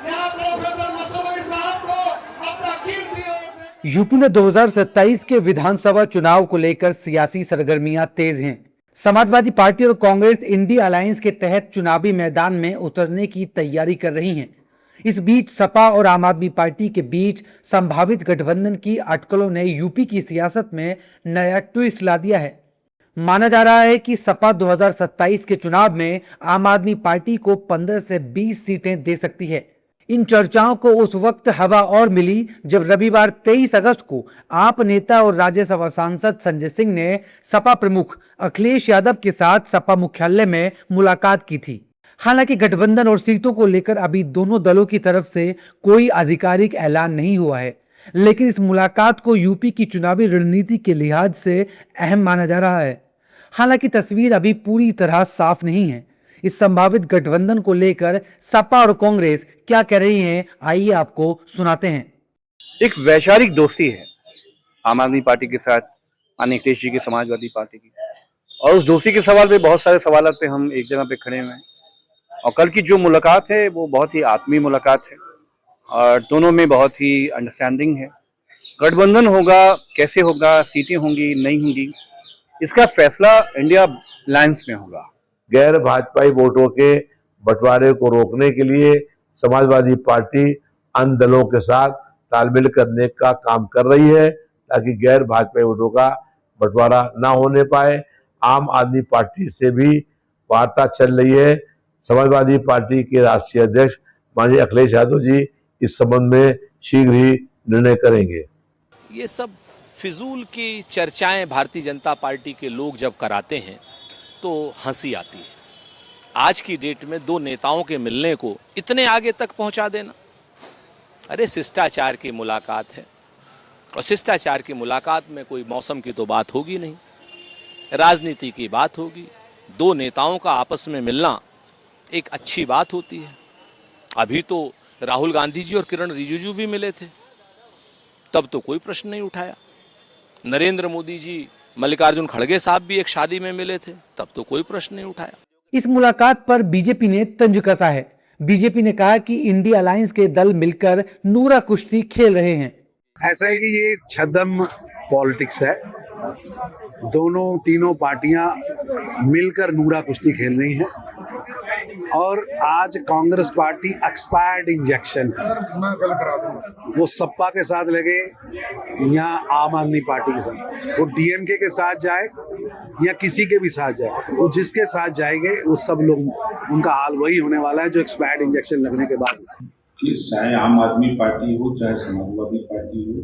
यहाँ प्रोफेसर मसूद साहब को अपना कीमती यूपी में 2027 के विधानसभा चुनाव को लेकर सियासी सरगर्मियां तेज हैं। समाजवादी पार्टी और कांग्रेस इंडिया अलायंस के तहत चुनावी मैदान में उतरने की तैयारी कर रही हैं। इस बीच सपा और आम आदमी पार्टी के बीच संभावित गठबंधन की अटकलों ने यूपी की सियासत में नया ट्विस्ट ला दिया है। माना जा रहा है कि सपा 2027 के चुनाव में आम आदमी पार्टी को 15 से 20 सीटें दे सकती है। इन चर्चाओं को उस वक्त हवा और मिली जब रविवार 23 अगस्त को आप नेता और राज्यसभा सांसद संजय सिंह ने सपा प्रमुख अखिलेश यादव के साथ सपा मुख्यालय में मुलाकात की थी। हालांकि गठबंधन और सीटों को लेकर अभी दोनों दलों की तरफ से कोई आधिकारिक ऐलान नहीं हुआ है, लेकिन इस मुलाकात को यूपी की चुनावी रणनीति के लिहाज से अहम माना जा रहा है। हालांकि तस्वीर अभी पूरी तरह साफ नहीं है। इस संभावित गठबंधन को लेकर सपा और कांग्रेस क्या कह रही हैं, आइए आपको सुनाते हैं। एक वैचारिक दोस्ती है आम आदमी पार्टी के साथ माननीय अखिलेश जी की समाजवादी पार्टी की, और उस दोस्ती के सवाल पे बहुत सारे सवाल पे हम एक जगह पे खड़े हुए हैं। और कल की जो मुलाकात है वो बहुत ही आत्मीय मुलाकात है और दोनों में बहुत ही अंडरस्टैंडिंग है। गठबंधन होगा, कैसे होगा, सीटें होंगी नहीं होंगी, इसका फैसला इंडिया अलायंस में होगा। गैर भाजपाई वोटों के बंटवारे को रोकने के लिए समाजवादी पार्टी अन्य दलों के साथ तालमेल करने का काम कर रही है ताकि गैर भाजपाई वोटों का बंटवारा ना होने पाए। आम आदमी पार्टी से भी वार्ता चल रही है। समाजवादी पार्टी के राष्ट्रीय अध्यक्ष माननीय अखिलेश यादव जी इस संबंध में शीघ्र ही निर्णय करेंगे। ये सब फिजूल की चर्चाएं भारतीय जनता पार्टी के लोग जब कराते हैं तो हंसी आती है। आज की डेट में दो नेताओं के मिलने को इतने आगे तक पहुंचा देना, अरे शिष्टाचार की मुलाकात है और शिष्टाचार की मुलाकात में कोई मौसम की तो बात होगी नहीं, राजनीति की बात होगी। दो नेताओं का आपस में मिलना एक अच्छी बात होती है। अभी तो राहुल गांधी जी और किरण रिजिजू भी मिले थे, तब तो कोई प्रश्न नहीं उठाया। नरेंद्र मोदी जी, मल्लिकार्जुन खड़गे साहब भी एक शादी में मिले थे, तब तो कोई प्रश्न नहीं उठाया। इस मुलाकात पर बीजेपी ने तंज कसा है। बीजेपी ने कहा कि इंडिया अलायंस के दल मिलकर नूरा कुश्ती खेल रहे हैं। ऐसा है कि ये छद्म पॉलिटिक्स है। दोनों तीनों पार्टियां मिलकर नूरा कुश्ती खेल रही हैं और आज कांग्रेस पार्टी एक्सपायर्ड इंजेक्शन है। वो सपा के साथ लगे या आम आदमी पार्टी के साथ, वो डीएमके के साथ जाए या किसी के भी साथ जाए, वो जिसके साथ जाएंगे वो सब लोग, उनका हाल वही होने वाला है जो एक्सपायर्ड इंजेक्शन लगने के बाद। चाहे आम आदमी पार्टी हो चाहे समाजवादी पार्टी हो,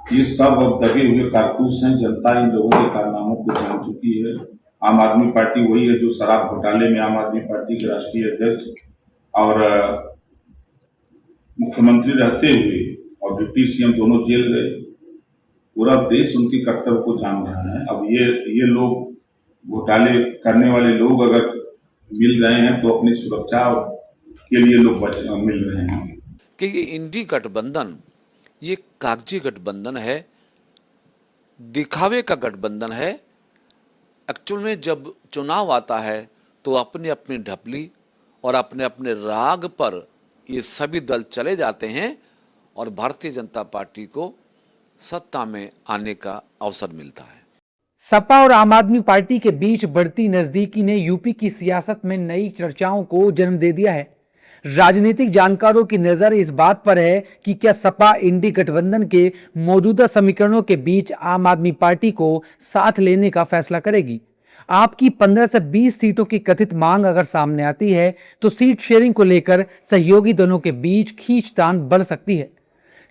ये सब अब दगे हुए कारतूस हैं। जनता इन लोगों के कारनामों को जान चुकी है। आम आदमी पार्टी वही है जो शराब घोटाले में आम आदमी पार्टी के राष्ट्रीय अध्यक्ष और मुख्यमंत्री रहते हुए और डिप्टी सीएम दोनों जेल गए। पूरा देश उनके कर्तव्य को जान रहा है। अब ये लोग घोटाले करने वाले लोग अगर मिल रहे हैं तो अपनी सुरक्षा के लिए लोग मिल रहे हैं कि ये इंडी गठबंधन ये कागजी गठबंधन है, दिखावे का गठबंधन है। एक्चुअल में जब चुनाव आता है तो अपनी अपनी ढपली और अपने अपने राग पर ये सभी दल चले जाते हैं और भारतीय जनता पार्टी को सत्ता में आने का अवसर मिलता है। सपा और आम आदमी पार्टी के बीच बढ़ती नजदीकी ने यूपी की सियासत में नई चर्चाओं को जन्म दे दिया है। राजनीतिक जानकारों की नजर इस बात पर है कि क्या सपा इंडी गठबंधन के मौजूदा समीकरणों के बीच आम आदमी पार्टी को साथ लेने का फैसला करेगी। आपकी 15 से 20 सीटों की कथित मांग अगर सामने आती है तो सीट शेयरिंग को लेकर सहयोगी दलों के बीच खींचतान बढ़ सकती है।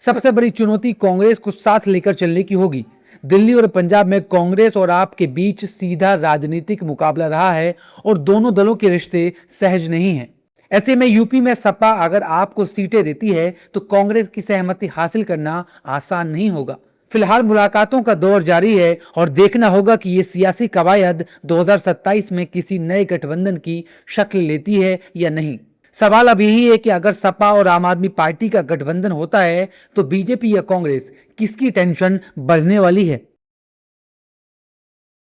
सबसे बड़ी चुनौती कांग्रेस को साथ लेकर चलने की होगी। दिल्ली और पंजाब में कांग्रेस और आप के बीच सीधा राजनीतिक मुकाबला रहा है और दोनों दलों के रिश्ते सहज नहीं हैं। ऐसे में यूपी में सपा अगर आपको सीटें देती है तो कांग्रेस की सहमति हासिल करना आसान नहीं होगा। फिलहाल मुलाकातों का दौर जारी है और देखना होगा कि ये सियासी कवायद 2027 में किसी नए गठबंधन की शक्ल लेती है या नहीं। सवाल अब यही है कि अगर सपा और आम आदमी पार्टी का गठबंधन होता है तो बीजेपी या कांग्रेस किसकी टेंशन बढ़ने वाली है।